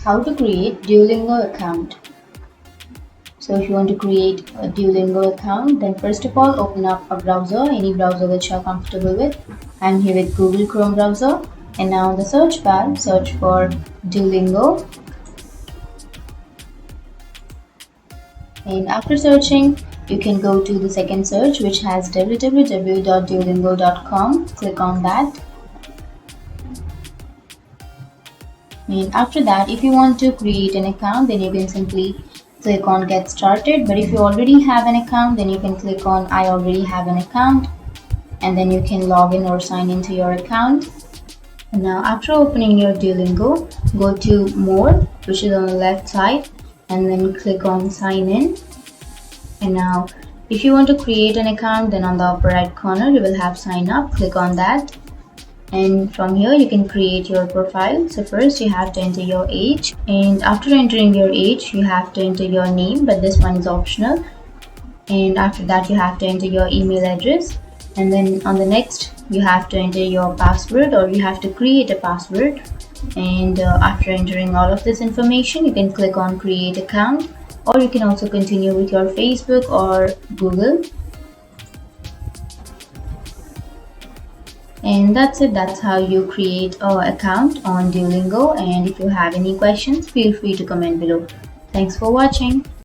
How to create Duolingo account. So if you want to create a Duolingo account, then first of all open up a browser, any browser which you are comfortable with. I'm here with Google Chrome browser, and now in the search bar search for Duolingo, and after searching you can go to the second search which has www.duolingo.com. Click on that. And after that, if you want to create an account, then you can simply click on get started. But if you already have an account, then you can click on I already have an account, and then you can log in or sign into your account. And now after opening your Duolingo, go to more, which is on the left side, and then click on sign in. And now if you want to create an account, then on the upper right corner you will have sign up. Click on that. And from here you can create your profile. So first you have to enter your age, and after entering your age you have to enter your name, but this one is optional. And after that you have to enter your email address, and then on the next you have to enter your password, or you have to create a password. And after entering all of this information, you can click on create account, or you can also continue with your Facebook or Google. And that's it. That's how you create an account on Duolingo. And if you have any questions, feel free to comment below. Thanks for watching.